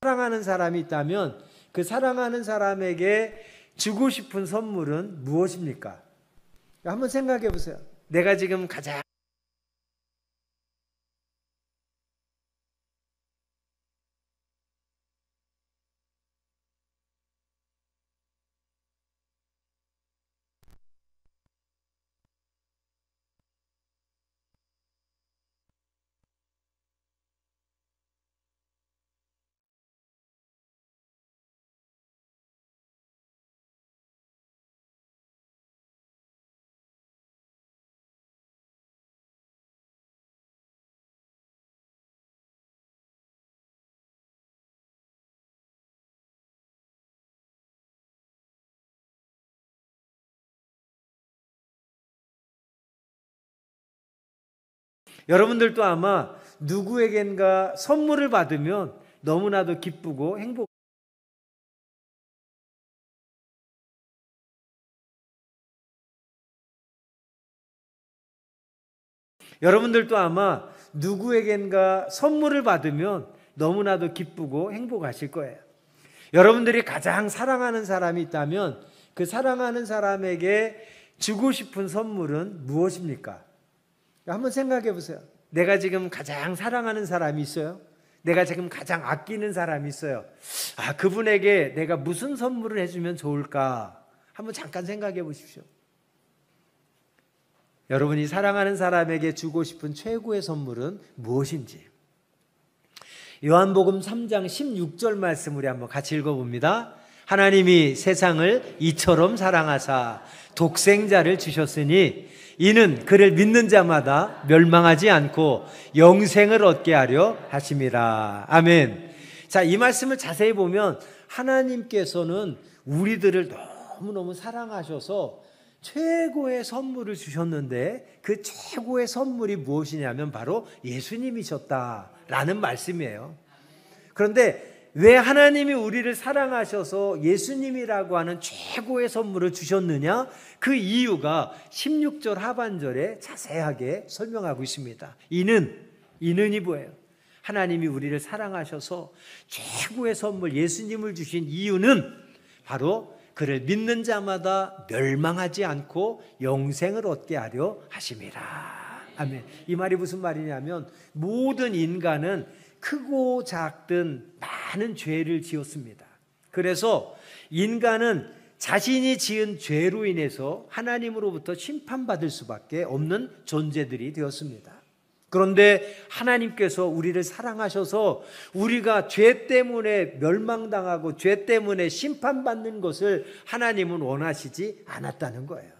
사랑하는 사람이 있다면 그 사랑하는 사람에게 주고 싶은 선물은 무엇입니까? 한번 생각해 보세요. 내가 지금 가장 여러분들도 아마 누구에겐가 선물을 받으면 너무나도 기쁘고 행복. 여러분들도 아마 누구에겐가 선물을 받으면 너무나도 기쁘고 행복하실 거예요. 여러분들이 가장 사랑하는 사람이 있다면 그 사랑하는 사람에게 주고 싶은 선물은 무엇입니까? 한번 생각해 보세요. 내가 지금 가장 사랑하는 사람이 있어요. 내가 지금 가장 아끼는 사람이 있어요. 그분에게 내가 무슨 선물을 해주면 좋을까? 한번 잠깐 생각해 보십시오. 여러분이 사랑하는 사람에게 주고 싶은 최고의 선물은 무엇인지. 요한복음 3장 16절 말씀 우리 한번 같이 읽어봅니다. 하나님이 세상을 이처럼 사랑하사 독생자를 주셨으니 이는 그를 믿는 자마다 멸망하지 않고 영생을 얻게 하려 하심이라. 아멘. 자, 이 말씀을 자세히 보면 하나님께서는 우리들을 너무너무 사랑하셔서 최고의 선물을 주셨는데 그 최고의 선물이 무엇이냐면 바로 예수님이셨다라는 말씀이에요. 그런데 왜 하나님이 우리를 사랑하셔서 예수님이라고 하는 최고의 선물을 주셨느냐? 그 이유가 16절 하반절에 자세하게 설명하고 있습니다. 이는이 뭐예요? 하나님이 우리를 사랑하셔서 최고의 선물 예수님을 주신 이유는 바로 그를 믿는 자마다 멸망하지 않고 영생을 얻게 하려 하심이라. 아멘. 이 말이 무슨 말이냐면 모든 인간은 크고 작든 많은 죄를 지었습니다. 그래서 인간은 자신이 지은 죄로 인해서 하나님으로부터 심판받을 수밖에 없는 존재들이 되었습니다. 그런데 하나님께서 우리를 사랑하셔서 우리가 죄 때문에 멸망당하고 죄 때문에 심판받는 것을 하나님은 원하시지 않았다는 거예요.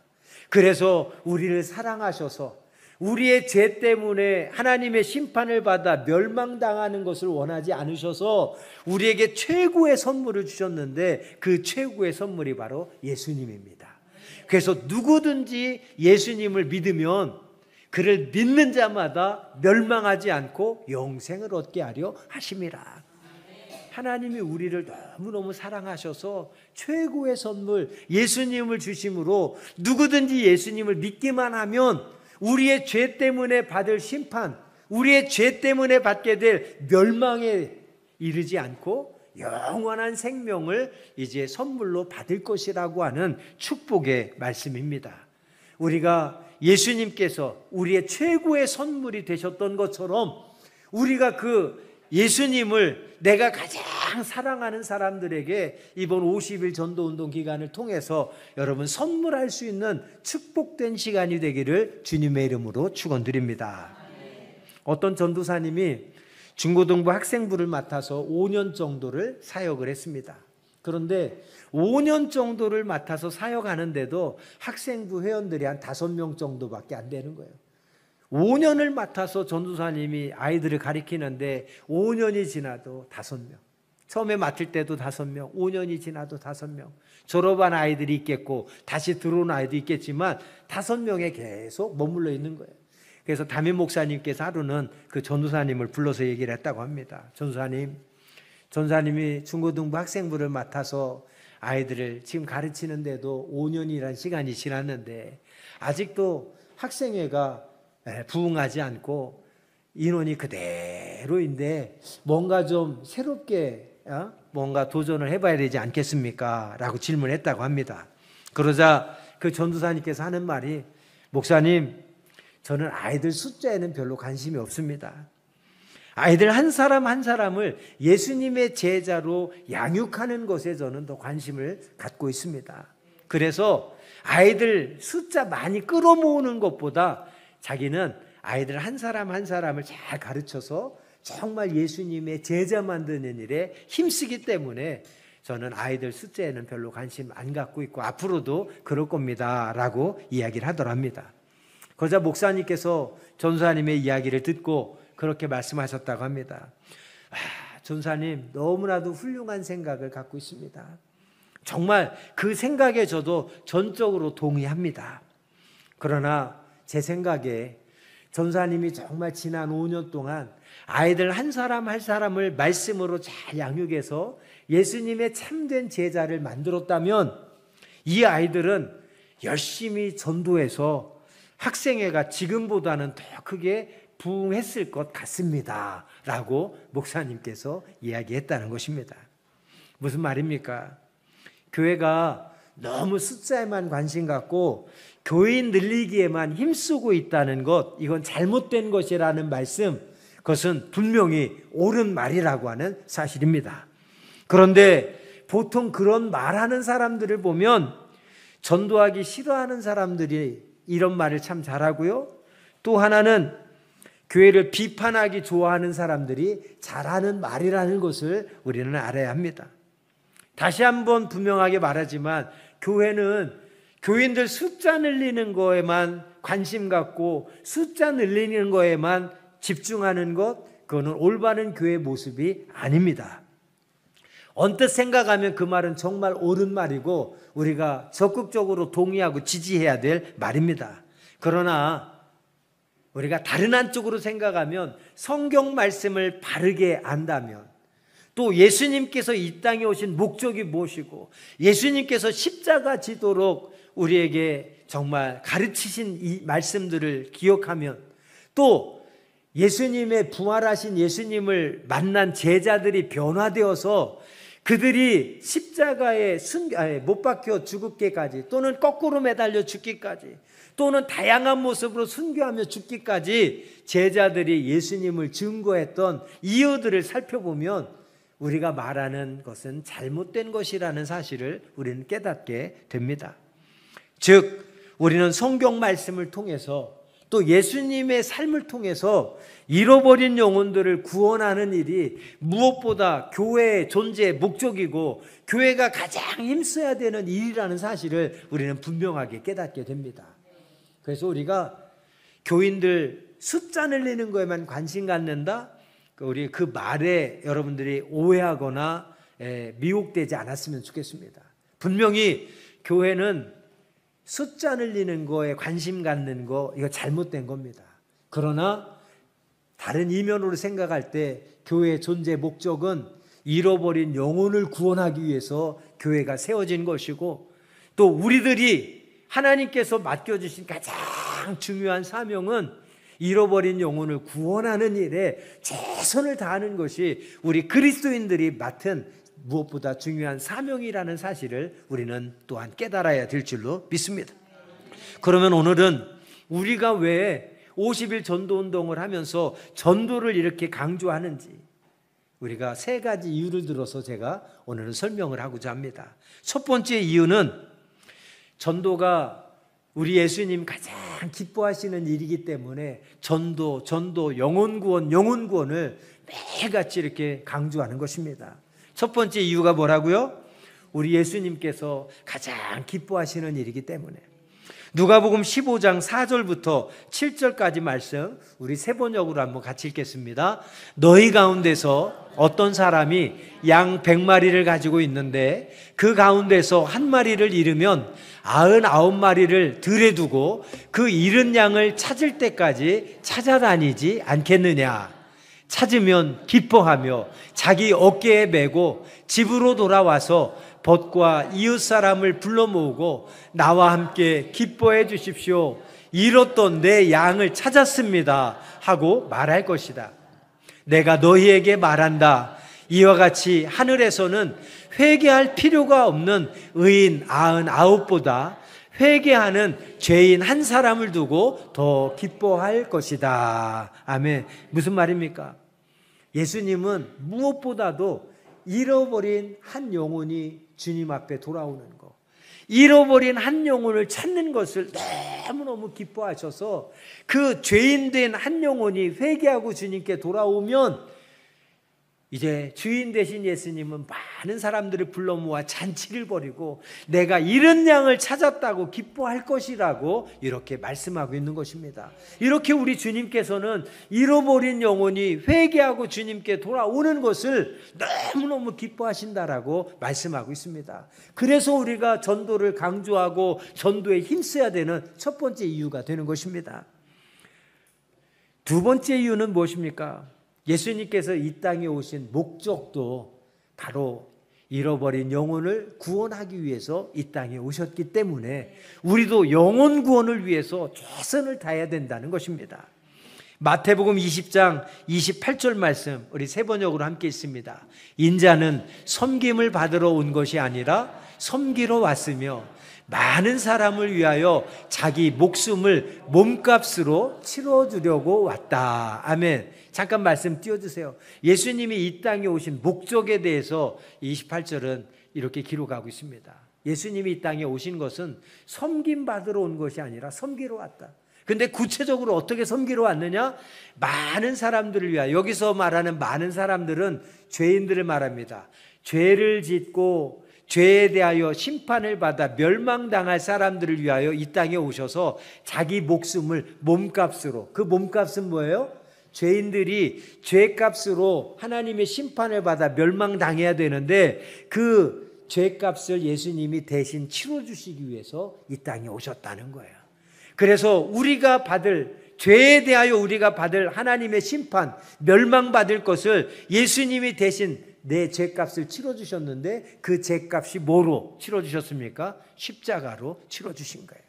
그래서 우리를 사랑하셔서 우리의 죄 때문에 하나님의 심판을 받아 멸망당하는 것을 원하지 않으셔서 우리에게 최고의 선물을 주셨는데 그 최고의 선물이 바로 예수님입니다. 그래서 누구든지 예수님을 믿으면 그를 믿는 자마다 멸망하지 않고 영생을 얻게 하려 하심이라. 하나님이 우리를 너무너무 사랑하셔서 최고의 선물 예수님을 주심으로 누구든지 예수님을 믿기만 하면 우리의 죄 때문에 받을 심판, 우리의 죄 때문에 받게 될 멸망에 이르지 않고 영원한 생명을 이제 선물로 받을 것이라고 하는 축복의 말씀입니다. 우리가 예수님께서 우리의 최고의 선물이 되셨던 것처럼 우리가 그 예수님을 내가 가장 사랑하는 사람들에게 이번 50일 전도운동 기간을 통해서 여러분 선물할 수 있는 축복된 시간이 되기를 주님의 이름으로 축원드립니다. 어떤 전도사님이 중고등부 학생부를 맡아서 5년 정도를 사역을 했습니다. 그런데 5년 정도를 맡아서 사역하는데도 학생부 회원들이 한 5명 정도밖에 안 되는 거예요. 5년을 맡아서 전도사님이 아이들을 가리키는데 5년이 지나도 5명. 처음에 맡을 때도 5명, 5년이 지나도 5명. 졸업한 아이들이 있겠고 다시 들어온 아이도 있겠지만 5명에 계속 머물러 있는 거예요. 그래서 담임 목사님께서 하루는 그 전도사님을 불러서 얘기를 했다고 합니다. 전도사님이 중고등부 학생부를 맡아서 아이들을 지금 가르치는데도 5년이라는 시간이 지났는데 아직도 학생회가 부흥하지 않고 인원이 그대로인데 뭔가 좀 새롭게 뭔가 도전을 해봐야 되지 않겠습니까? 라고 질문했다고 합니다. 그러자 그 전도사님께서 하는 말이, 목사님, 저는 아이들 숫자에는 별로 관심이 없습니다. 아이들 한 사람 한 사람을 예수님의 제자로 양육하는 것에 저는 더 관심을 갖고 있습니다. 그래서 아이들 숫자 많이 끌어모으는 것보다 자기는 아이들 한 사람 한 사람을 잘 가르쳐서 정말 예수님의 제자 만드는 일에 힘쓰기 때문에 저는 아이들 숫자에는 별로 관심 안 갖고 있고 앞으로도 그럴 겁니다 라고 이야기를 하더랍니다. 그러자 목사님께서 전사님의 이야기를 듣고 그렇게 말씀하셨다고 합니다. 전사님, 너무나도 훌륭한 생각을 갖고 있습니다. 정말 그 생각에 저도 전적으로 동의합니다. 그러나 제 생각에 전사님이 정말 지난 5년 동안 아이들 한 사람 한 사람을 말씀으로 잘 양육해서 예수님의 참된 제자를 만들었다면 이 아이들은 열심히 전도해서 학생회가 지금보다는 더 크게 부흥했을 것 같습니다 라고 목사님께서 이야기했다는 것입니다. 무슨 말입니까? 교회가 너무 숫자에만 관심 갖고 교인 늘리기에만 힘쓰고 있다는 것, 이건 잘못된 것이라는 말씀, 그것은 분명히 옳은 말이라고 하는 사실입니다. 그런데 보통 그런 말하는 사람들을 보면 전도하기 싫어하는 사람들이 이런 말을 참 잘하고요, 또 하나는 교회를 비판하기 좋아하는 사람들이 잘하는 말이라는 것을 우리는 알아야 합니다. 다시 한번 분명하게 말하지만 교회는 교인들 숫자 늘리는 거에만 관심 갖고 숫자 늘리는 거에만 집중하는 것, 그거는 올바른 교회 모습이 아닙니다. 언뜻 생각하면 그 말은 정말 옳은 말이고 우리가 적극적으로 동의하고 지지해야 될 말입니다. 그러나 우리가 다른 한쪽으로 생각하면 성경 말씀을 바르게 안다면, 또 예수님께서 이 땅에 오신 목적이 무엇이고 예수님께서 십자가 지도록 우리에게 정말 가르치신 이 말씀들을 기억하면, 또 예수님의 부활하신 예수님을 만난 제자들이 변화되어서 그들이 십자가에 못 박혀 죽기까지, 또는 거꾸로 매달려 죽기까지, 또는 다양한 모습으로 순교하며 죽기까지 제자들이 예수님을 증거했던 이유들을 살펴보면 우리가 말하는 것은 잘못된 것이라는 사실을 우리는 깨닫게 됩니다. 즉, 우리는 성경 말씀을 통해서 또 예수님의 삶을 통해서 잃어버린 영혼들을 구원하는 일이 무엇보다 교회의 존재의 목적이고 교회가 가장 힘써야 되는 일이라는 사실을 우리는 분명하게 깨닫게 됩니다. 그래서 우리가 교인들 숫자 늘리는 거에만 관심 갖는다, 우리 그 말에 여러분들이 오해하거나 미혹되지 않았으면 좋겠습니다. 분명히 교회는 숫자 늘리는 거에 관심 갖는 거, 이거 잘못된 겁니다. 그러나 다른 이면으로 생각할 때 교회의 존재 목적은 잃어버린 영혼을 구원하기 위해서 교회가 세워진 것이고, 또 우리들이 하나님께서 맡겨주신 가장 중요한 사명은 잃어버린 영혼을 구원하는 일에 최선을 다하는 것이 우리 그리스도인들이 맡은 무엇보다 중요한 사명이라는 사실을 우리는 또한 깨달아야 될 줄로 믿습니다. 그러면 오늘은 우리가 왜 50일 전도운동을 하면서 전도를 이렇게 강조하는지, 우리가 세 가지 이유를 들어서 제가 오늘은 설명을 하고자 합니다. 첫 번째 이유는 전도가 우리 예수님 가장 기뻐하시는 일이기 때문에 전도, 영혼구원을 매일같이 이렇게 강조하는 것입니다. 첫 번째 이유가 뭐라고요? 우리 예수님께서 가장 기뻐하시는 일이기 때문에. 누가복음 15장 4절부터 7절까지 말씀 우리 세 번역으로 한번 같이 읽겠습니다. 너희 가운데서 어떤 사람이 양 100마리를 가지고 있는데 그 가운데서 한 마리를 잃으면 99마리를 들에 두고 그 잃은 양을 찾을 때까지 찾아다니지 않겠느냐. 찾으면 기뻐하며 자기 어깨에 메고 집으로 돌아와서 벗과 이웃 사람을 불러 모으고 나와 함께 기뻐해 주십시오. 잃었던 내 양을 찾았습니다 하고 말할 것이다. 내가 너희에게 말한다. 이와 같이 하늘에서는 회개할 필요가 없는 의인 99보다 회개하는 죄인 한 사람을 두고 더 기뻐할 것이다. 아멘. 무슨 말입니까? 예수님은 무엇보다도 잃어버린 한 영혼이 주님 앞에 돌아오는 것, 잃어버린 한 영혼을 찾는 것을 너무너무 기뻐하셔서 그 죄인된 한 영혼이 회개하고 주님께 돌아오면 이제 주인 되신 예수님은 많은 사람들을 불러 모아 잔치를 벌이고 내가 잃은 양을 찾았다고 기뻐할 것이라고 이렇게 말씀하고 있는 것입니다. 이렇게 우리 주님께서는 잃어버린 영혼이 회개하고 주님께 돌아오는 것을 너무너무 기뻐하신다라고 말씀하고 있습니다. 그래서 우리가 전도를 강조하고 전도에 힘써야 되는 첫 번째 이유가 되는 것입니다. 두 번째 이유는 무엇입니까? 예수님께서 이 땅에 오신 목적도 바로 잃어버린 영혼을 구원하기 위해서 이 땅에 오셨기 때문에 우리도 영혼 구원을 위해서 최선을 다해야 된다는 것입니다. 마태복음 20장 28절 말씀 우리 세 번역으로 함께 있습니다. 인자는 섬김을 받으러 온 것이 아니라 섬기러 왔으며 많은 사람을 위하여 자기 목숨을 몸값으로 치러주려고 왔다. 아멘. 잠깐 말씀 띄워주세요. 예수님이 이 땅에 오신 목적에 대해서 28절은 이렇게 기록하고 있습니다. 예수님이 이 땅에 오신 것은 섬김받으러 온 것이 아니라 섬기러 왔다. 근데 구체적으로 어떻게 섬기러 왔느냐? 많은 사람들을 위하여, 여기서 말하는 많은 사람들은 죄인들을 말합니다. 죄를 짓고 죄에 대하여 심판을 받아 멸망당할 사람들을 위하여 이 땅에 오셔서 자기 목숨을 몸값으로, 그 몸값은 뭐예요? 죄인들이 죄값으로 하나님의 심판을 받아 멸망당해야 되는데 그 죄값을 예수님이 대신 치러주시기 위해서 이 땅에 오셨다는 거예요. 그래서 우리가 받을, 죄에 대하여 우리가 받을 하나님의 심판, 멸망받을 것을 예수님이 대신 내 죄값을 치러주셨는데 그 죄값이 뭐로 치러주셨습니까? 십자가로 치러주신 거예요.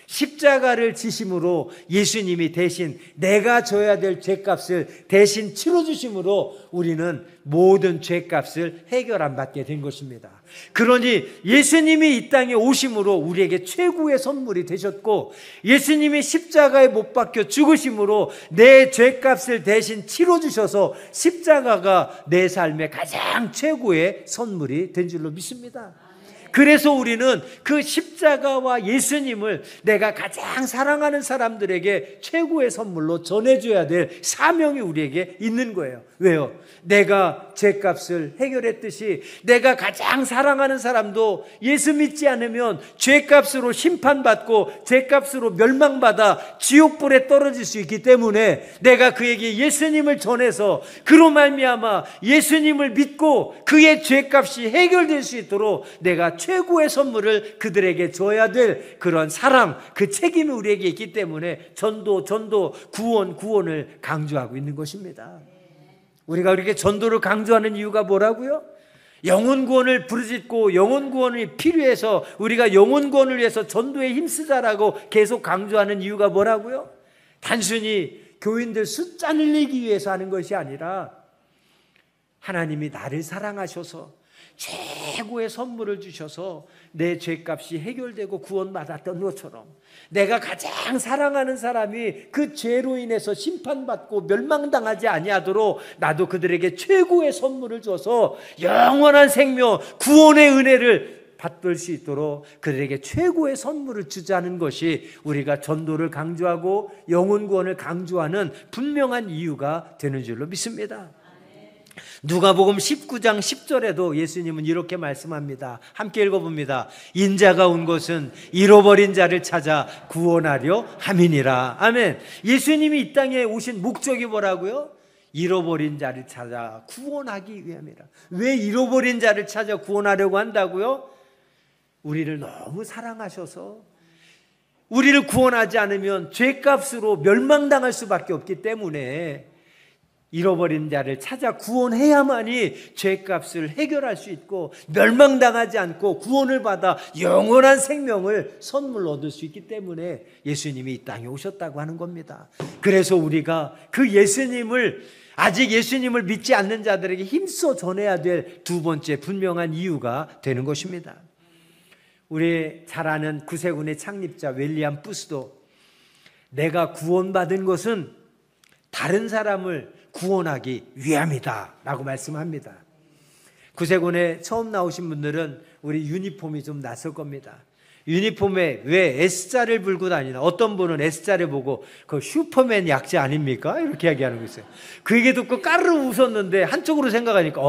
십자가를 지심으로 예수님이 대신 내가 져야 될 죄값을 대신 치러주심으로 우리는 모든 죄값을 해결 안 받게 된 것입니다. 그러니 예수님이 이 땅에 오심으로 우리에게 최고의 선물이 되셨고 예수님이 십자가에 못 박혀 죽으심으로 내 죄값을 대신 치러주셔서 십자가가 내 삶의 가장 최고의 선물이 된 줄로 믿습니다. 그래서 우리는 그 십자가와 예수님을 내가 가장 사랑하는 사람들에게 최고의 선물로 전해줘야 될 사명이 우리에게 있는 거예요. 왜요? 내가 죄값을 해결했듯이 내가 가장 사랑하는 사람도 예수 믿지 않으면 죄값으로 심판받고 죄값으로 멸망받아 지옥불에 떨어질 수 있기 때문에 내가 그에게 예수님을 전해서 그로 말미암아 예수님을 믿고 그의 죄값이 해결될 수 있도록 내가 최고의 선물을 그들에게 줘야 될 그런 사랑, 그 책임이 우리에게 있기 때문에 전도, 구원을 강조하고 있는 것입니다. 우리가 이렇게 전도를 강조하는 이유가 뭐라고요? 영혼 구원을 부르짖고 영혼 구원이 필요해서 우리가 영혼 구원을 위해서 전도에 힘쓰자라고 계속 강조하는 이유가 뭐라고요? 단순히 교인들 숫자 늘리기 위해서 하는 것이 아니라 하나님이 나를 사랑하셔서 최고의 선물을 주셔서 내 죄값이 해결되고 구원받았던 것처럼 내가 가장 사랑하는 사람이 그 죄로 인해서 심판받고 멸망당하지 아니하도록 나도 그들에게 최고의 선물을 줘서 영원한 생명, 구원의 은혜를 받을 수 있도록 그들에게 최고의 선물을 주자는 것이 우리가 전도를 강조하고 영혼 구원을 강조하는 분명한 이유가 되는 줄로 믿습니다. 누가복음 19장 10절에도 예수님은 이렇게 말씀합니다. 함께 읽어봅니다. 인자가 온 것은 잃어버린 자를 찾아 구원하려 함이니라. 아멘. 예수님이 이 땅에 오신 목적이 뭐라고요? 잃어버린 자를 찾아 구원하기 위함이라. 왜 잃어버린 자를 찾아 구원하려고 한다고요? 우리를 너무 사랑하셔서 우리를 구원하지 않으면 죄값으로 멸망당할 수밖에 없기 때문에 잃어버린 자를 찾아 구원해야만이 죄값을 해결할 수 있고 멸망당하지 않고 구원을 받아 영원한 생명을 선물로 얻을 수 있기 때문에 예수님이 이 땅에 오셨다고 하는 겁니다. 그래서 우리가 그 아직 예수님을 믿지 않는 자들에게 힘써 전해야 될 두 번째 분명한 이유가 되는 것입니다. 우리 잘 아는 구세군의 창립자 윌리엄 부스도 내가 구원받은 것은 다른 사람을 구원하기 위함이다 라고 말씀합니다. 구세군에 처음 나오신 분들은 우리 유니폼이 좀 낯설 겁니다. 유니폼에 왜 S자를 불고 다니나? 어떤 분은 S자를 보고 그 슈퍼맨 약자 아닙니까? 이렇게 이야기하는 거 있어요. 그 얘기 듣고 까르르 웃었는데 한쪽으로 생각하니까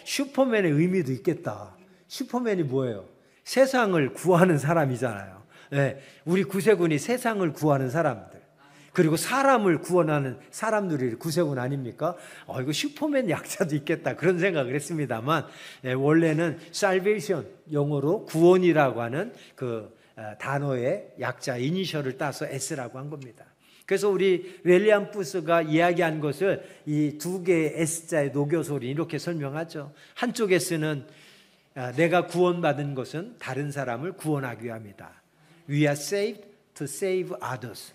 슈퍼맨의 의미도 있겠다. 슈퍼맨이 뭐예요? 세상을 구하는 사람이잖아요. 네, 우리 구세군이 세상을 구하는 사람들, 그리고 사람을 구원하는 사람들이 구세군 아닙니까? 이거 슈퍼맨 약자도 있겠다 그런 생각을 했습니다만 원래는 salvation, 영어로 구원이라고 하는 그 단어의 약자 이니셜을 따서 S라고 한 겁니다. 그래서 우리 윌리엄 부스가 이야기한 것을 이 두 개의 S자의 녹여소리 이렇게 설명하죠. 한쪽 S는 내가 구원받은 것은 다른 사람을 구원하기 위함이다. We are saved to save others.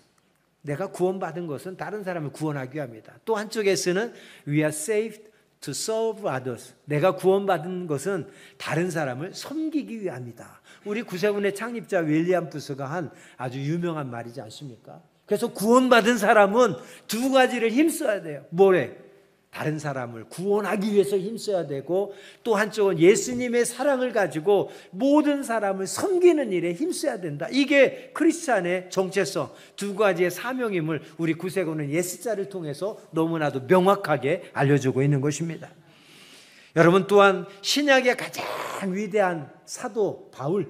내가 구원받은 것은 다른 사람을 구원하기 위함이다. 또 한쪽에서는 We are saved to serve others. 내가 구원받은 것은 다른 사람을 섬기기 위함이다. 우리 구세군의 창립자 윌리엄 부스가 한 아주 유명한 말이지 않습니까? 그래서 구원받은 사람은 두 가지를 힘써야 돼요. 뭐래? 다른 사람을 구원하기 위해서 힘써야 되고, 또 한쪽은 예수님의 사랑을 가지고 모든 사람을 섬기는 일에 힘써야 된다. 이게 크리스찬의 정체성, 두 가지의 사명임을 우리 구세군은 예스자를 통해서 너무나도 명확하게 알려주고 있는 것입니다. 여러분, 또한 신약의 가장 위대한 사도 바울,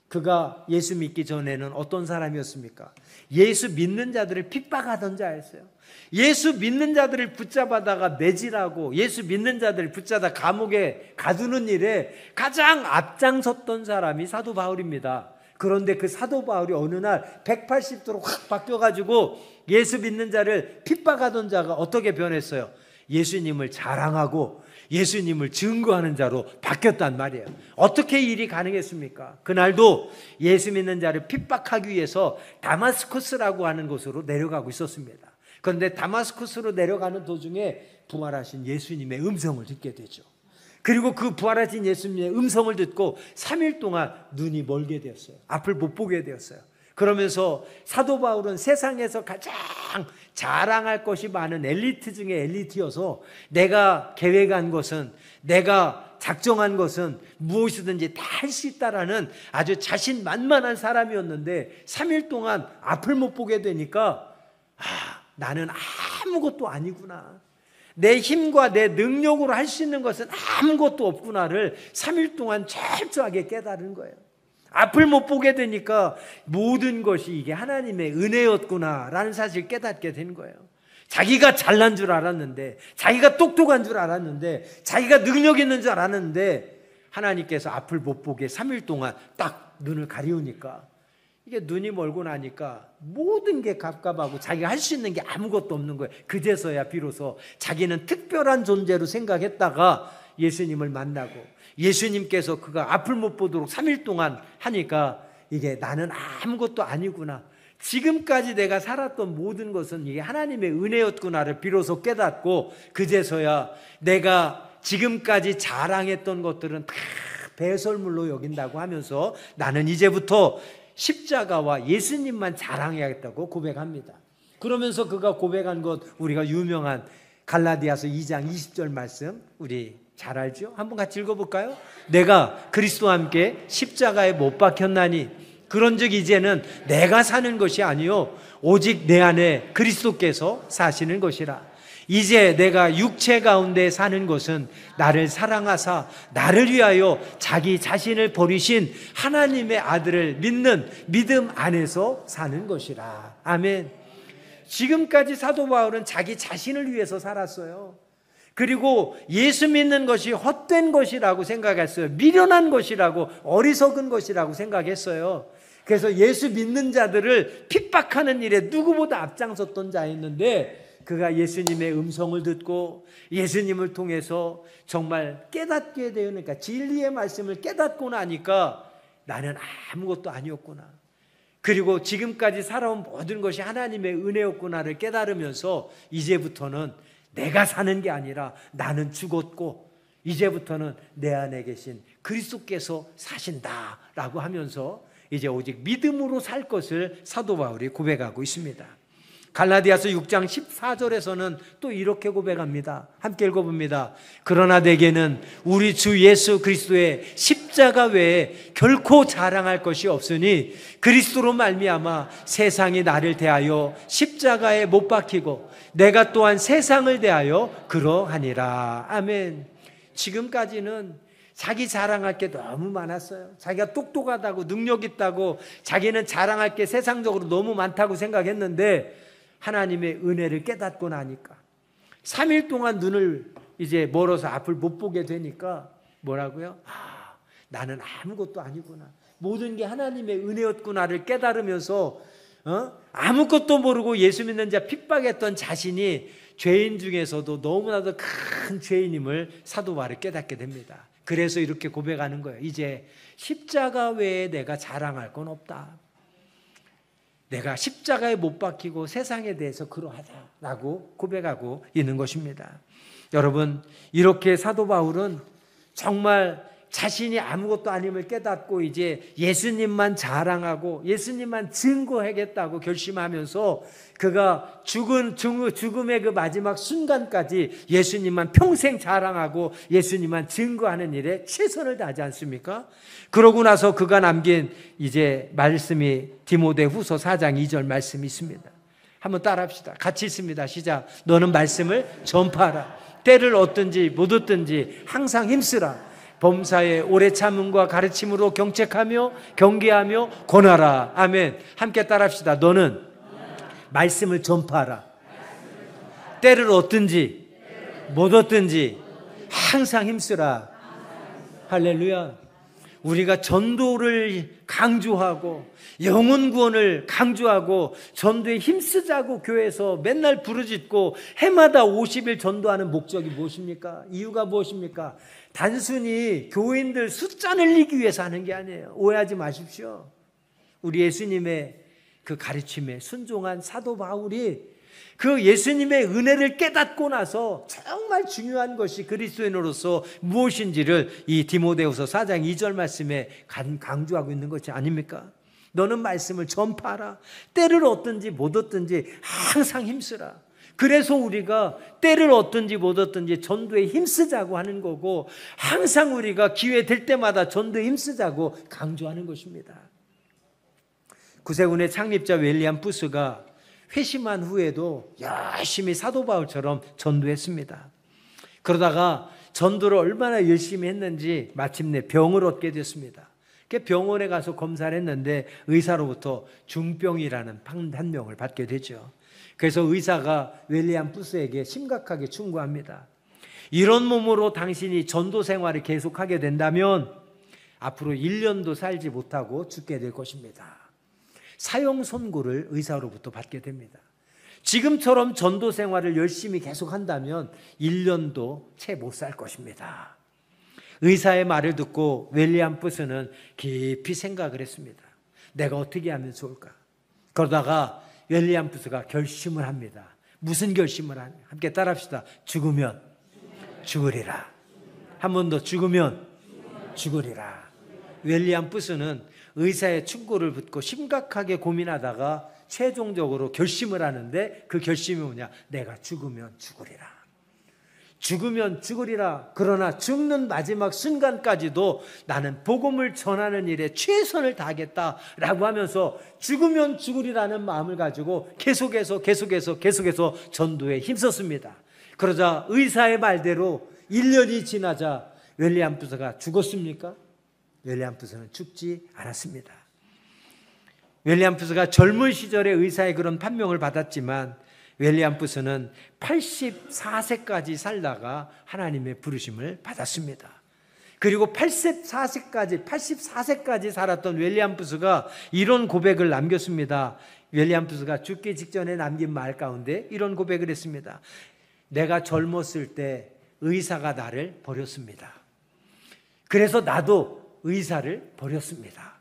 그가 예수 믿기 전에는 어떤 사람이었습니까? 예수 믿는 자들을 핍박하던 자였어요. 예수 믿는 자들을 붙잡아다가 매질하고 예수 믿는 자들을 붙잡아 감옥에 가두는 일에 가장 앞장섰던 사람이 사도 바울입니다. 그런데 그 사도 바울이 어느 날 180도로 확 바뀌어가지고 예수 믿는 자를 핍박하던 자가 어떻게 변했어요? 예수님을 자랑하고 예수님을 증거하는 자로 바뀌었단 말이에요. 어떻게 일이 가능했습니까? 그날도 예수 믿는 자를 핍박하기 위해서 다마스쿠스라고 하는 곳으로 내려가고 있었습니다. 그런데 다마스쿠스로 내려가는 도중에 부활하신 예수님의 음성을 듣게 되죠. 그리고 그 부활하신 예수님의 음성을 듣고 3일 동안 눈이 멀게 되었어요. 앞을 못 보게 되었어요. 그러면서 사도 바울은 세상에서 가장 자랑할 것이 많은 엘리트 중에 엘리트여서 내가 계획한 것은, 내가 작정한 것은 무엇이든지 다 할 수 있다라는 아주 자신만만한 사람이었는데 3일 동안 앞을 못 보게 되니까 나는 아무것도 아니구나, 내 힘과 내 능력으로 할 수 있는 것은 아무것도 없구나를 3일 동안 철저하게 깨달은 거예요. 앞을 못 보게 되니까 모든 것이 이게 하나님의 은혜였구나라는 사실을 깨닫게 된 거예요. 자기가 잘난 줄 알았는데, 자기가 똑똑한 줄 알았는데, 자기가 능력 있는 줄 알았는데 하나님께서 앞을 못 보게 3일 동안 딱 눈을 가리우니까 이게 눈이 멀고 나니까 모든 게 갑갑하고 자기가 할 수 있는 게 아무것도 없는 거예요. 그제서야 비로소 자기는 특별한 존재로 생각했다가 예수님을 만나고 예수님께서 그가 앞을 못 보도록 3일 동안 하니까 이게 나는 아무것도 아니구나, 지금까지 내가 살았던 모든 것은 이게 하나님의 은혜였구나를 비로소 깨닫고 그제서야 내가 지금까지 자랑했던 것들은 다 배설물로 여긴다고 하면서 나는 이제부터 십자가와 예수님만 자랑해야겠다고 고백합니다. 그러면서 그가 고백한 것, 우리가 유명한 갈라디아서 2장 20절 말씀 우리 잘 알죠? 한번 같이 읽어볼까요? 내가 그리스도와 함께 십자가에 못 박혔나니 그런즉 이제는 내가 사는 것이 아니요 오직 내 안에 그리스도께서 사시는 것이라. 이제 내가 육체 가운데 사는 것은 나를 사랑하사 나를 위하여 자기 자신을 버리신 하나님의 아들을 믿는 믿음 안에서 사는 것이라. 아멘. 지금까지 사도 바울은 자기 자신을 위해서 살았어요. 그리고 예수 믿는 것이 헛된 것이라고 생각했어요. 미련한 것이라고, 어리석은 것이라고 생각했어요. 그래서 예수 믿는 자들을 핍박하는 일에 누구보다 앞장섰던 자였는데 그가 예수님의 음성을 듣고 예수님을 통해서 정말 깨닫게 되어, 그러니까 진리의 말씀을 깨닫고 나니까 나는 아무것도 아니었구나, 그리고 지금까지 살아온 모든 것이 하나님의 은혜였구나를 깨달으면서 이제부터는 내가 사는 게 아니라 나는 죽었고 이제부터는 내 안에 계신 그리스도께서 사신다라고 하면서 이제 오직 믿음으로 살 것을 사도 바울이 고백하고 있습니다. 갈라디아서 6장 14절에서는 또 이렇게 고백합니다. 함께 읽어봅니다. 그러나 내게는 우리 주 예수 그리스도의 십자가 외에 결코 자랑할 것이 없으니 그리스도로 말미암아 세상이 나를 대하여 십자가에 못 박히고 내가 또한 세상을 대하여 그러하니라. 아멘. 지금까지는 자기 자랑할 게 너무 많았어요. 자기가 똑똑하다고 능력 있다고 자기는 자랑할 게 세상적으로 너무 많다고 생각했는데 하나님의 은혜를 깨닫고 나니까 3일 동안 눈을 이제 멀어서 앞을 못 보게 되니까 뭐라고요? 나는 아무것도 아니구나, 모든 게 하나님의 은혜였구나를 깨달으면서 아무것도 모르고 예수 믿는 자 핍박했던 자신이 죄인 중에서도 너무나도 큰 죄인임을 사도 바울이 깨닫게 됩니다. 그래서 이렇게 고백하는 거예요. 이제 십자가 외에 내가 자랑할 건 없다. 내가 십자가에 못 박히고 세상에 대해서 그러하다라고 고백하고 있는 것입니다. 여러분, 이렇게 사도 바울은 정말 자신이 아무것도 아님을 깨닫고 이제 예수님만 자랑하고 예수님만 증거하겠다고 결심하면서 그가 죽음의 그 마지막 순간까지 예수님만 평생 자랑하고 예수님만 증거하는 일에 최선을 다하지 않습니까? 그러고 나서 그가 남긴 이제 말씀이 디모데후서 4장 2절 말씀이 있습니다. 한번 따라합시다. 같이 있습니다. 시작. 너는 말씀을 전파하라. 때를 얻든지 못 얻든지 항상 힘쓰라. 범사에 오래 참음과 가르침으로 경책하며 경계하며 권하라. 아멘. 함께 따라합시다. 너는 말씀을 전파하라. 때를 얻든지 못 얻든지 항상 힘쓰라. 할렐루야. 우리가 전도를 강조하고 영혼 구원을 강조하고 전도에 힘쓰자고 교회에서 맨날 부르짖고 해마다 50일 전도하는 목적이 무엇입니까? 이유가 무엇입니까? 단순히 교인들 숫자 늘리기 위해서 하는 게 아니에요. 오해하지 마십시오. 우리 예수님의 그 가르침에 순종한 사도 바울이 그 예수님의 은혜를 깨닫고 나서 정말 중요한 것이 그리스도인으로서 무엇인지를 이 디모데후서 4장 2절 말씀에 강조하고 있는 것이 아닙니까? 너는 말씀을 전파하라. 때를 얻든지 못 얻든지 항상 힘쓰라. 그래서 우리가 때를 얻든지 못 얻든지 전도에 힘쓰자고 하는 거고 항상 우리가 기회 될 때마다 전도에 힘쓰자고 강조하는 것입니다. 구세군의 창립자 윌리엄 부스가 회심한 후에도 열심히 사도 바울처럼 전도했습니다. 그러다가 전도를 얼마나 열심히 했는지 마침내 병을 얻게 됐습니다. 병원에 가서 검사를 했는데 의사로부터 중병이라는 판명을 받게 되죠. 그래서 의사가 윌리엄 부스에게 심각하게 충고합니다. 이런 몸으로 당신이 전도 생활을 계속하게 된다면 앞으로 1년도 살지 못하고 죽게 될 것입니다. 사형 선고를 의사로부터 받게 됩니다. 지금처럼 전도 생활을 열심히 계속한다면 1년도 채 못 살 것입니다. 의사의 말을 듣고 윌리엄 부스는 깊이 생각을 했습니다. 내가 어떻게 하면 좋을까? 그러다가 윌리엄 부스가 결심을 합니다. 무슨 결심을 하냐? 함께 따라합시다. 죽으면 죽으리라. 한 번 더. 죽으면 죽으리라. 윌리엄 부스는 의사의 충고를 듣고 심각하게 고민하다가 최종적으로 결심을 하는데 그 결심이 뭐냐? 내가 죽으면 죽으리라. 죽으면 죽으리라. 그러나 죽는 마지막 순간까지도 나는 복음을 전하는 일에 최선을 다하겠다라고 하면서 죽으면 죽으리라는 마음을 가지고 계속해서 전도에 힘썼습니다. 그러자 의사의 말대로 1년이 지나자 윌리엄 부스가 죽었습니까? 윌리엄 부스는 죽지 않았습니다. 윌리엄 부스가 젊은 시절에 의사의 그런 판명을 받았지만 윌리엄 부스는 84세까지 살다가 하나님의 부르심을 받았습니다. 그리고 84세까지 살았던 윌리엄 부스가 이런 고백을 남겼습니다. 윌리엄 부스가 죽기 직전에 남긴 말 가운데 이런 고백을 했습니다. 내가 젊었을 때 의사가 나를 버렸습니다. 그래서 나도 의사를 버렸습니다.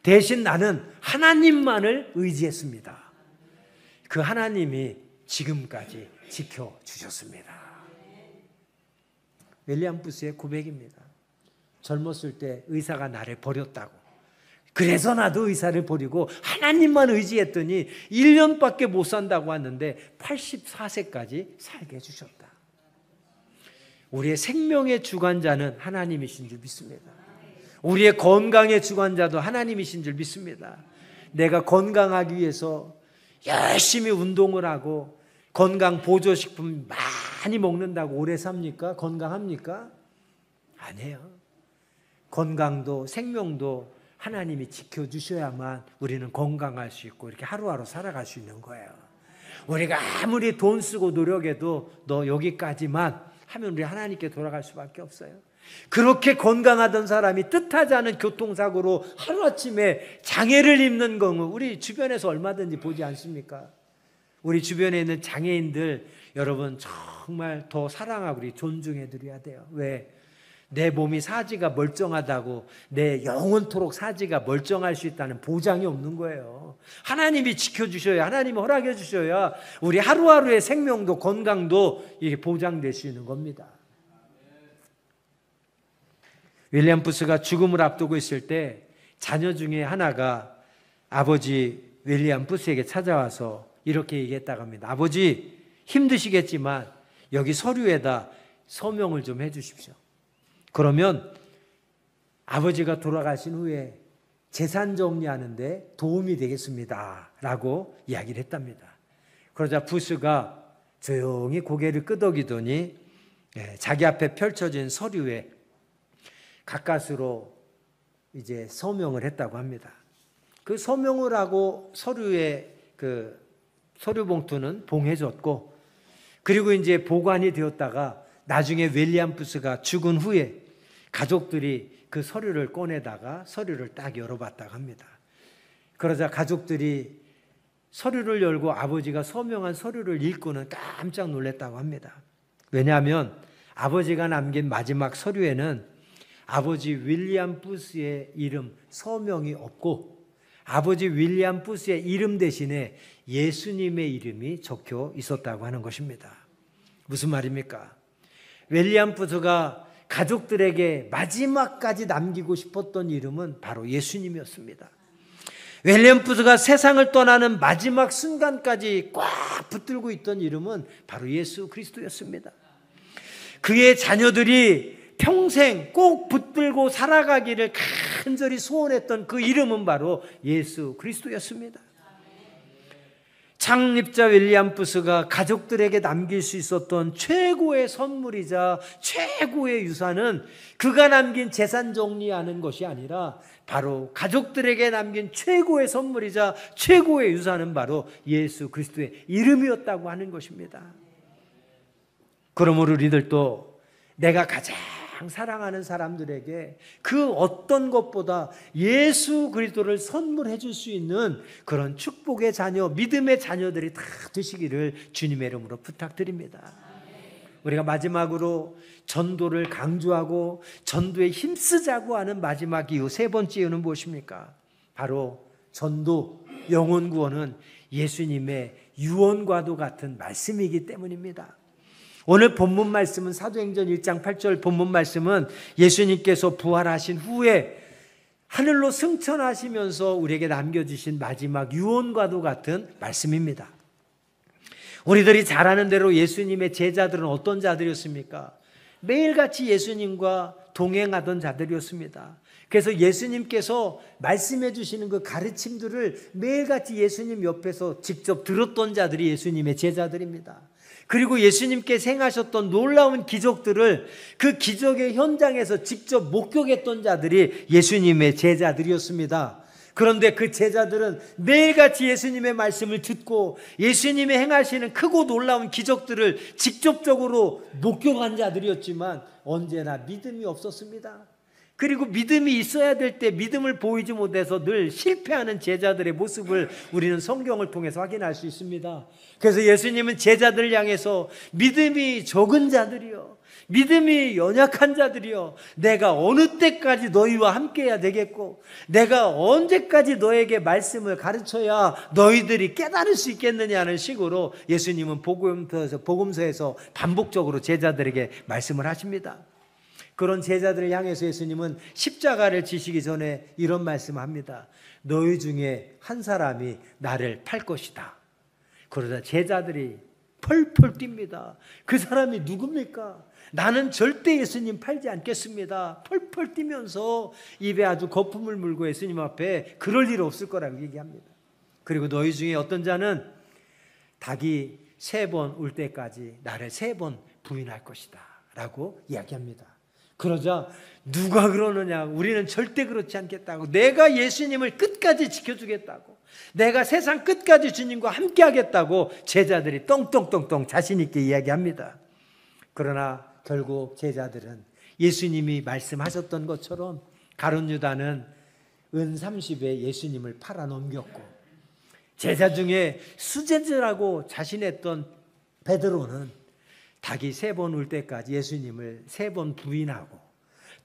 대신 나는 하나님만을 의지했습니다. 그 하나님이 지금까지 지켜주셨습니다. 윌리엄 부스의 고백입니다. 젊었을 때 의사가 나를 버렸다고. 그래서 나도 의사를 버리고 하나님만 의지했더니 1년밖에 못 산다고 하는데 84세까지 살게 해주셨다. 우리의 생명의 주관자는 하나님이신 줄 믿습니다. 우리의 건강의 주관자도 하나님이신 줄 믿습니다. 내가 건강하기 위해서 열심히 운동을 하고 건강 보조식품 많이 먹는다고 오래 삽니까? 건강합니까? 아니에요. 건강도 생명도 하나님이 지켜주셔야만 우리는 건강할 수 있고 이렇게 하루하루 살아갈 수 있는 거예요. 우리가 아무리 돈 쓰고 노력해도 너 여기까지만 하면 우리 하나님께 돌아갈 수밖에 없어요. 그렇게 건강하던 사람이 뜻하지 않은 교통사고로 하루아침에 장애를 입는 경우 우리 주변에서 얼마든지 보지 않습니까? 우리 주변에 있는 장애인들 여러분 정말 더 사랑하고 우리 존중해 드려야 돼요. 왜? 내 몸이 사지가 멀쩡하다고 내 영원토록 사지가 멀쩡할 수 있다는 보장이 없는 거예요. 하나님이 지켜주셔야, 하나님이 허락해 주셔야 우리 하루하루의 생명도 건강도 이게 보장될 수 있는 겁니다. 윌리엄 부스가 죽음을 앞두고 있을 때 자녀 중에 하나가 아버지 윌리엄 부스에게 찾아와서 이렇게 얘기했다고 합니다. 아버지 힘드시겠지만 여기 서류에다 서명을 좀 해 주십시오. 그러면 아버지가 돌아가신 후에 재산 정리하는데 도움이 되겠습니다 라고 이야기를 했답니다. 그러자 부스가 조용히 고개를 끄덕이더니 자기 앞에 펼쳐진 서류에 가까스로 이제 서명을 했다고 합니다. 그 서명을 하고 서류에 그 서류 봉투는 봉해졌고 그리고 이제 보관이 되었다가 나중에 윌리엄 부스가 죽은 후에 가족들이 그 서류를 꺼내다가 서류를 딱 열어봤다고 합니다. 그러자 가족들이 서류를 열고 아버지가 서명한 서류를 읽고는 깜짝 놀랐다고 합니다. 왜냐하면 아버지가 남긴 마지막 서류에는 아버지 윌리엄 부스의 이름 서명이 없고 아버지 윌리엄 부스의 이름 대신에 예수님의 이름이 적혀 있었다고 하는 것입니다. 무슨 말입니까? 윌리엄 부스가 가족들에게 마지막까지 남기고 싶었던 이름은 바로 예수님이었습니다. 윌리엄 부스가 세상을 떠나는 마지막 순간까지 꽉 붙들고 있던 이름은 바로 예수 그리스도였습니다. 그의 자녀들이 평생 꼭 붙들고 살아가기를 간절히 소원했던 그 이름은 바로 예수 그리스도였습니다. 창립자 윌리엄 부스가 가족들에게 남길 수 있었던 최고의 선물이자 최고의 유산은 그가 남긴 재산 정리하는 것이 아니라 바로 가족들에게 남긴 최고의 선물이자 최고의 유산은 바로 예수 그리스도의 이름이었다고 하는 것입니다. 그러므로 우리들도 내가 가장 사랑하는 사람들에게 그 어떤 것보다 예수 그리스도를 선물해 줄 수 있는 그런 축복의 자녀, 믿음의 자녀들이 다 되시기를 주님의 이름으로 부탁드립니다. 우리가 마지막으로 전도를 강조하고 전도에 힘쓰자고 하는 마지막 이유, 세 번째 이유는 무엇입니까? 바로 전도, 영혼 구원은 예수님의 유언과도 같은 말씀이기 때문입니다. 오늘 본문 말씀은 사도행전 1장 8절 본문 말씀은 예수님께서 부활하신 후에 하늘로 승천하시면서 우리에게 남겨주신 마지막 유언과도 같은 말씀입니다. 우리들이 잘 아는 대로 예수님의 제자들은 어떤 자들이었습니까? 매일같이 예수님과 동행하던 자들이었습니다. 그래서 예수님께서 말씀해 주시는 그 가르침들을 매일같이 예수님 옆에서 직접 들었던 자들이 예수님의 제자들입니다. 그리고 예수님께서 행하셨던 놀라운 기적들을 그 기적의 현장에서 직접 목격했던 자들이 예수님의 제자들이었습니다. 그런데 그 제자들은 매일같이 예수님의 말씀을 듣고 예수님이 행하시는 크고 놀라운 기적들을 직접적으로 목격한 자들이었지만 언제나 믿음이 없었습니다. 그리고 믿음이 있어야 될 때 믿음을 보이지 못해서 늘 실패하는 제자들의 모습을 우리는 성경을 통해서 확인할 수 있습니다. 그래서 예수님은 제자들을 향해서 믿음이 적은 자들이요, 믿음이 연약한 자들이요, 내가 어느 때까지 너희와 함께해야 되겠고 내가 언제까지 너에게 말씀을 가르쳐야 너희들이 깨달을 수 있겠느냐는 식으로 예수님은 복음서에서 반복적으로 제자들에게 말씀을 하십니다. 그런 제자들을 향해서 예수님은 십자가를 지시기 전에 이런 말씀을 합니다. 너희 중에 한 사람이 나를 팔 것이다. 그러자 제자들이 펄펄 뜁니다. 그 사람이 누굽니까? 나는 절대 예수님 팔지 않겠습니다. 펄펄 뛰면서 입에 아주 거품을 물고 예수님 앞에 그럴 일 없을 거라고 얘기합니다. 그리고 너희 중에 어떤 자는 닭이 3번 울 때까지 나를 3번 부인할 것이다 라고 이야기합니다. 그러자 누가 그러느냐, 우리는 절대 그렇지 않겠다고, 내가 예수님을 끝까지 지켜주겠다고, 내가 세상 끝까지 주님과 함께 하겠다고 제자들이 떵떵떵떵 자신 있게 이야기합니다. 그러나 결국 제자들은 예수님이 말씀하셨던 것처럼 가룟 유다는 은 30에 예수님을 팔아 넘겼고, 제자 중에 수제자라고 자신했던 베드로는 닭이 3번 울 때까지 예수님을 3번 부인하고,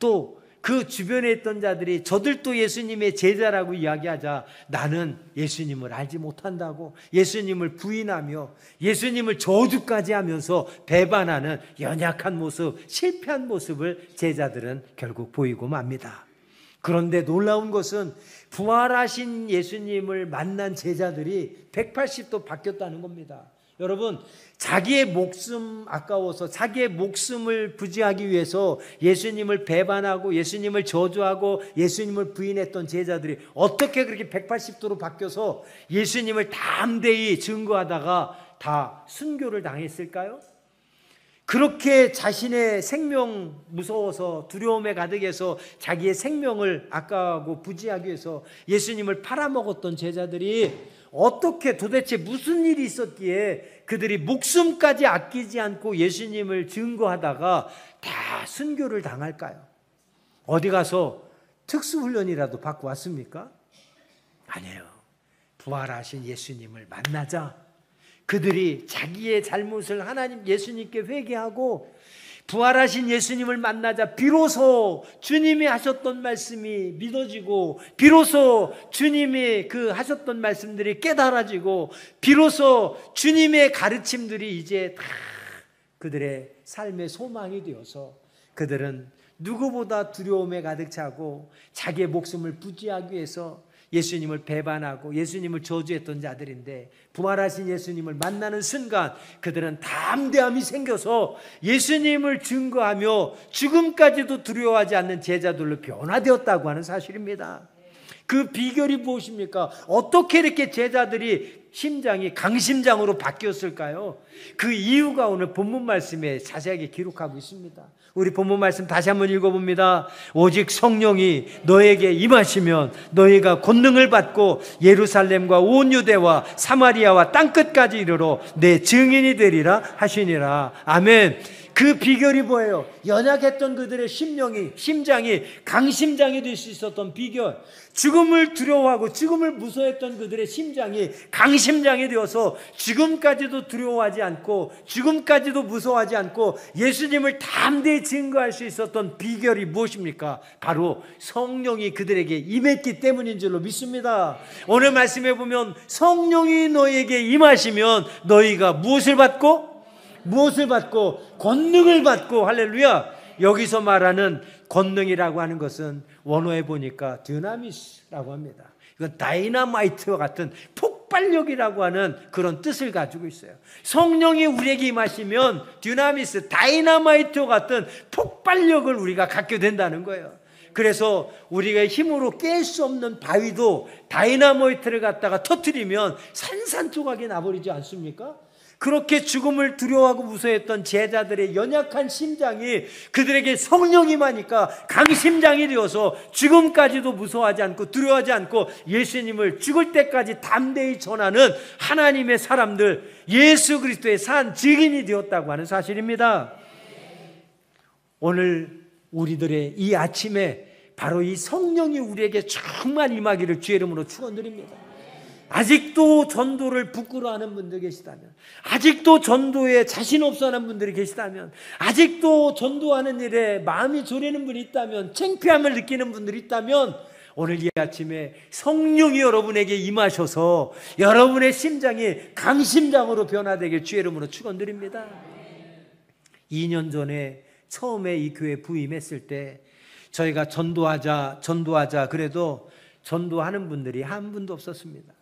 또 그 주변에 있던 자들이 저들도 예수님의 제자라고 이야기하자 나는 예수님을 알지 못한다고 예수님을 부인하며 예수님을 저주까지 하면서 배반하는 연약한 모습, 실패한 모습을 제자들은 결국 보이고 맙니다. 그런데 놀라운 것은 부활하신 예수님을 만난 제자들이 180도 바뀌었다는 겁니다. 여러분, 자기의 목숨 아까워서 자기의 목숨을 부지하기 위해서 예수님을 배반하고 예수님을 저주하고 예수님을 부인했던 제자들이 어떻게 그렇게 180도로 바뀌어서 예수님을 담대히 증거하다가 다 순교를 당했을까요? 그렇게 자신의 생명 무서워서 두려움에 가득해서 자기의 생명을 아까워하고 부지하기 위해서 예수님을 팔아먹었던 제자들이 어떻게, 도대체 무슨 일이 있었기에 그들이 목숨까지 아끼지 않고 예수님을 증거하다가 다 순교를 당할까요? 어디 가서 특수훈련이라도 받고 왔습니까? 아니에요. 부활하신 예수님을 만나자 그들이 자기의 잘못을 하나님 예수님께 회개하고 부활하신 예수님을 만나자 비로소 주님이 하셨던 말씀이 믿어지고, 비로소 주님이 그 하셨던 말씀들이 깨달아지고, 비로소 주님의 가르침들이 이제 다 그들의 삶의 소망이 되어서 그들은 누구보다 두려움에 가득 차고 자기의 목숨을 부지하기 위해서 예수님을 배반하고 예수님을 저주했던 자들인데, 부활하신 예수님을 만나는 순간 그들은 담대함이 생겨서 예수님을 증거하며 죽음까지도 두려워하지 않는 제자들로 변화되었다고 하는 사실입니다. 그 비결이 무엇입니까? 어떻게 이렇게 제자들이 심장이 강심장으로 바뀌었을까요? 그 이유가 오늘 본문 말씀에 자세하게 기록하고 있습니다. 우리 본문 말씀 다시 한번 읽어봅니다. 오직 성령이 너에게 임하시면 너희가 권능을 받고 예루살렘과 온 유대와 사마리아와 땅끝까지 이르러 내 증인이 되리라 하시니라. 아멘. 그 비결이 뭐예요? 연약했던 그들의 심장이 강심장이 될 수 있었던 비결, 죽음을 두려워하고 죽음을 무서워했던 그들의 심장이 강심장이 되어서 죽음까지도 두려워하지 않고 죽음까지도 무서워하지 않고 예수님을 담대히 증거할 수 있었던 비결이 무엇입니까? 바로 성령이 그들에게 임했기 때문인 줄로 믿습니다. 오늘 말씀해 보면 성령이 너에게 임하시면 너희가 무엇을 받고 권능을 받고, 할렐루야. 여기서 말하는 권능이라고 하는 것은 원어에 보니까 dynamis라고 합니다. 이건 다이너마이트와 같은 폭발력이라고 하는 그런 뜻을 가지고 있어요. 성령이 우리에게 임하시면 dynamis, 다이너마이트와 같은 폭발력을 우리가 갖게 된다는 거예요. 그래서 우리가 힘으로 깰 수 없는 바위도 다이너마이트를 갖다가 터뜨리면 산산조각이 나버리지 않습니까? 그렇게 죽음을 두려워하고 무서워했던 제자들의 연약한 심장이 그들에게 성령이 임하니까 강심장이 되어서 죽음까지도 무서워하지 않고 두려워하지 않고 예수님을 죽을 때까지 담대히 전하는 하나님의 사람들, 예수 그리스도의 산 증인이 되었다고 하는 사실입니다. 오늘 우리들의 이 아침에 바로 이 성령이 우리에게 정말 임하기를 주의 이름으로 축원드립니다. 아직도 전도를 부끄러워하는 분들 계시다면, 아직도 전도에 자신 없어하는 분들이 계시다면, 아직도 전도하는 일에 마음이 졸이는 분이 있다면, 창피함을 느끼는 분들이 있다면, 오늘 이 아침에 성령이 여러분에게 임하셔서 여러분의 심장이 강심장으로 변화되길 주의 이름으로 축원드립니다. 2년 전에 처음에 이 교회 부임했을 때 저희가 전도하자 그래도 전도하는 분들이 한 분도 없었습니다.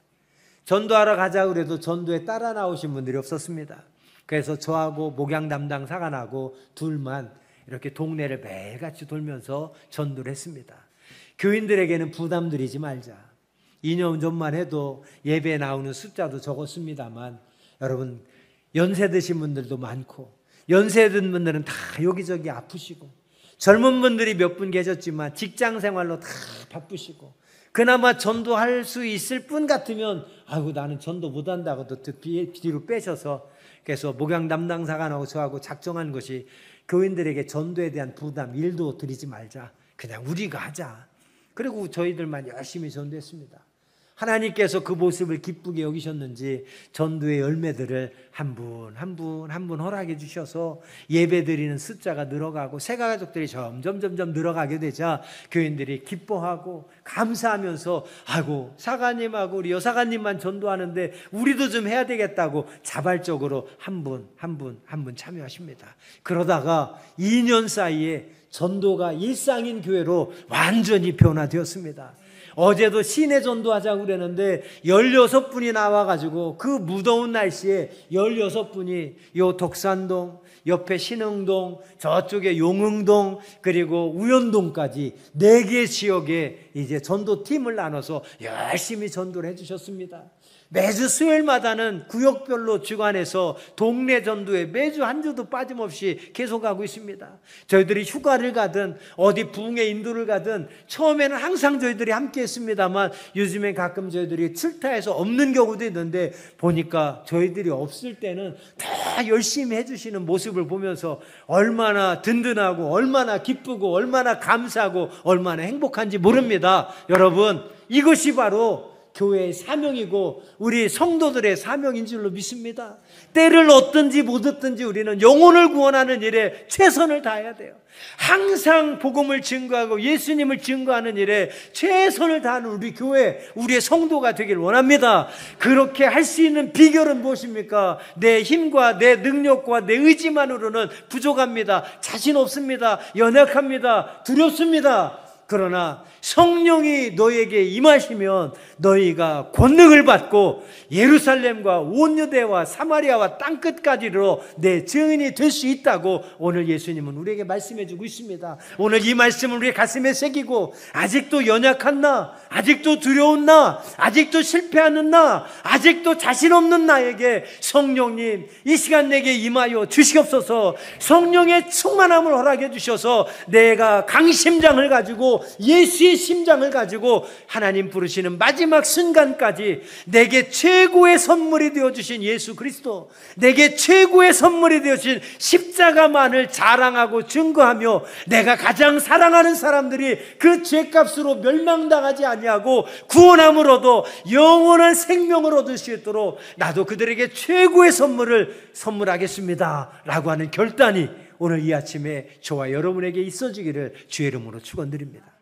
전도하러 가자 그래도 전도에 따라 나오신 분들이 없었습니다. 그래서 저하고 목양 담당 사관하고 둘만 이렇게 동네를 매일같이 돌면서 전도를 했습니다. 교인들에게는 부담 드리지 말자. 2년 전만 해도 예배에 나오는 숫자도 적었습니다만 여러분, 연세 드신 분들도 많고 연세 든 분들은 다 여기저기 아프시고 젊은 분들이 몇 분 계셨지만 직장 생활로 다 바쁘시고 그나마 전도할 수 있을 분 같으면 아이고 나는 전도 못한다고 또 뒤로 빼셔서, 그래서 목양 담당사관하고 저하고 작정한 것이 교인들에게 전도에 대한 부담 1도 드리지 말자. 그냥 우리가 하자. 그리고 저희들만 열심히 전도했습니다. 하나님께서 그 모습을 기쁘게 여기셨는지 전도의 열매들을 한 분 허락해 주셔서 예배 드리는 숫자가 늘어가고 새가 가족들이 점점 늘어가게 되자 교인들이 기뻐하고 감사하면서 아이고 사관님하고 우리 여사관님만 전도하는데 우리도 좀 해야 되겠다고 자발적으로 한 분 참여하십니다. 그러다가 2년 사이에 전도가 일상인 교회로 완전히 변화되었습니다. 어제도 시내 전도하자고 그랬는데 16분이 나와가지고 그 무더운 날씨에 16분이 요 덕산동, 옆에 신흥동, 저쪽에 용흥동, 그리고 우연동까지 4개 지역에 이제 전도팀을 나눠서 열심히 전도를 해주셨습니다. 매주 수요일마다는 구역별로 주관해서 동네 전도에 매주 한 주도 빠짐없이 계속하고 있습니다. 저희들이 휴가를 가든 어디 부흥회 인도를 가든 처음에는 항상 저희들이 함께 했습니다만 요즘엔 가끔 저희들이 출타해서 없는 경우도 있는데 보니까 저희들이 없을 때는 다 열심히 해주시는 모습을 보면서 얼마나 든든하고 얼마나 기쁘고 얼마나 감사하고 얼마나 행복한지 모릅니다. 여러분, 이것이 바로 교회의 사명이고 우리 성도들의 사명인 줄로 믿습니다. 때를 얻든지 못 얻든지 우리는 영혼을 구원하는 일에 최선을 다해야 돼요. 항상 복음을 증거하고 예수님을 증거하는 일에 최선을 다하는 우리 교회, 우리의 성도가 되길 원합니다. 그렇게 할 수 있는 비결은 무엇입니까? 내 힘과 내 능력과 내 의지만으로는 부족합니다. 자신 없습니다. 연약합니다. 두렵습니다. 그러나 성령이 너에게 임하시면 너희가 권능을 받고 예루살렘과 온 유대와 사마리아와 땅끝까지로 내 증인이 될 수 있다고 오늘 예수님은 우리에게 말씀해 주고 있습니다. 오늘 이 말씀을 우리 가슴에 새기고 아직도 연약한 나, 아직도 두려운 나, 아직도 실패하는 나, 아직도 자신 없는 나에게 성령님 이 시간 내게 임하여 주시옵소서. 성령의 충만함을 허락해 주셔서 내가 강심장을 가지고 예수의 심장을 가지고 하나님 부르시는 마지막 순간까지 내게 최고의 선물이 되어주신 예수 그리스도, 내게 최고의 선물이 되어주신 십자가만을 자랑하고 증거하며 내가 가장 사랑하는 사람들이 그 죄값으로 멸망당하지 아니하고 구원함으로도 영원한 생명을 얻을 수 있도록 나도 그들에게 최고의 선물을 선물하겠습니다 라고 하는 결단이 오늘 이 아침에 저와 여러분에게 있어지기를 주의 이름으로 축원드립니다.